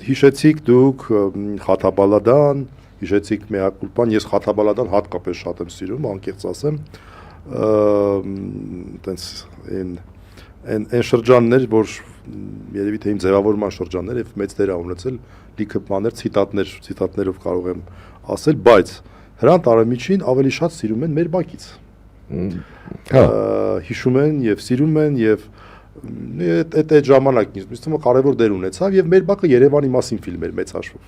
Հիշեցիք դուք Խաթաբալադան, հիշեցիք Mea Culpa-ն, ես Խաթաբալադան հատկապես շատ եմ սիրում, անկեղծ ասեմ, տենց այն շրջաններ, որ երևի թե իմ ձևավորման շրջաններ եւ մեծ դեր ա ունեցել, լիքը բաներ, ցիտատներով կարող եմ ասել, բայց Հրանտ Արամիջին ավելի շատ սիրում են մեր բակից։ Հիշում են եւ սիրում են եւ այդ ժամանակին ինձ թվում է կարևոր դեր ունեցավ եւ մեր բակը Երևանի մասին ֆիլմ էր մեծ հաշվով։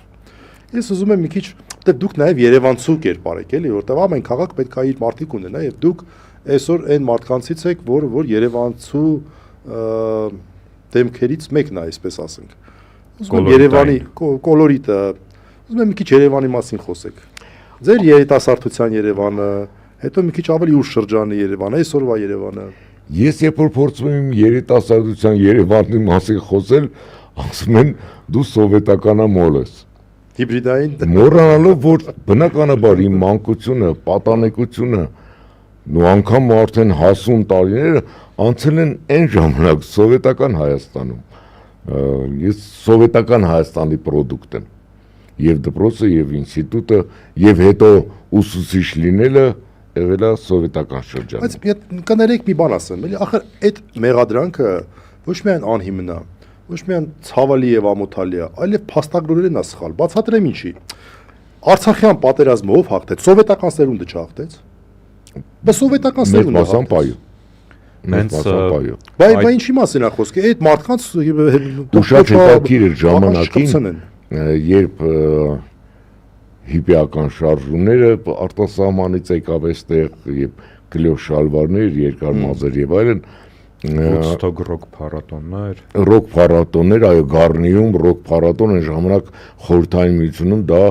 Ես ուզում եմ մի քիչ, դե դուք նաեւ Երևանցու կերպարեք էլի, որտեղ ամեն քաղաք պետք է իր մարդիկ ունենա եւ դուք այսօր այն մարդկանցից եք, որ Երևանցու դեմքերից մեկն է, այսպես ասենք։ Ուզում եմ Երևանի կոլորիտը, ուզում եմ մի քիչ Երևանի մասին խոսեք։ Ձեր երիտասարդության Երևանը, հետո մի քիչ ավելի ուշ շրջանի Երևանը, այսօրվա Երևանը։ Ես երբ որ փորձում եմ երիտասարդության Երևանի մասին խոսել, ասում են դու սովետականամոլ ես։ Հիբրիդային մոռանալով, որ բնականաբար իմ մանկությունը, պատանեկությունը ու անգամ արդեն հասուն տարիները անցել են այն ժամանակ սովետական Հայաստանում։ Ես սովետական Հայաստանի պրոդուկտ եմ։ Եվ դպրոցը, եւ ինստիտուտը, եւ հետո ուսուցիչ լինելը եղել է սովետական շրջանում։ Բայց կներեք մի բան ասեմ, էլի, ախր այդ մեղադրանքը ոչ միայն անհիմն է, ոչ միայն ցավալի եւ ամոթալի է, այլև փաստագրորեն է սխալ։ Բացատրեմ ինչի։ Արցախյան պատերազմը ով հաղթեց, սովետական սերունդը չհաղթեց։ Բայց սովետական սերունդը հաղթեց։ Բայց ինչի մասին է խոսքը։ Այդ մարդկանց շատ հետաքրքիր էր ժամանակին, երբ հիպիական շարժումները արտասահմանից եկավ այստեղ եւ գլյով շալվարներ, երկար մազեր եւ այլն, Woodstock ռոք փառատոններ, այո, Գառնիում ռոք փառատոն այն ժամանակ Խորհրդային Միությունում դա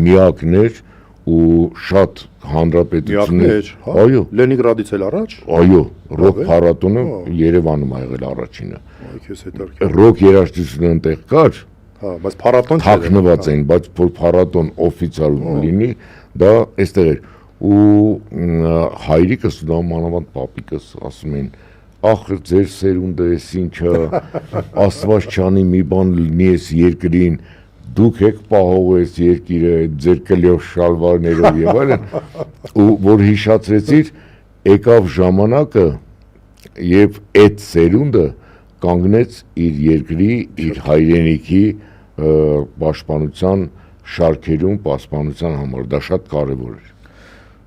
միակն էր ու շատ հանրապետություններ, այո, Լենինգրադից էլ առաջ, այո, ռոք փառատոնը Երևանում ա եղել առաջինը։ Ռոք երաժշտությունը այնտեղ կար, բայց փառատոն չէր, թաքնված էին, բայց որ փառատոն օֆիցիալ լինի, դա այստեղ էր։ Ու հայրիկս ու մանավանդ պապիկս ասում էին, ախ ձեր սերունդը էս ինչա, Աստված չանի մի բան լինի էս երկրին, դուք եք պահով էս երկիրը, ձեր կլյով շալվարներով եւ այլն, ու որ հիշացրեցիր, եկավ ժամանակը եւ այդ սերունդը կանգնեց իր երկրի, իր հայրենիքի պաշտպանության շարքերում, պաշտպանության համար, դա շատ կարևոր էր։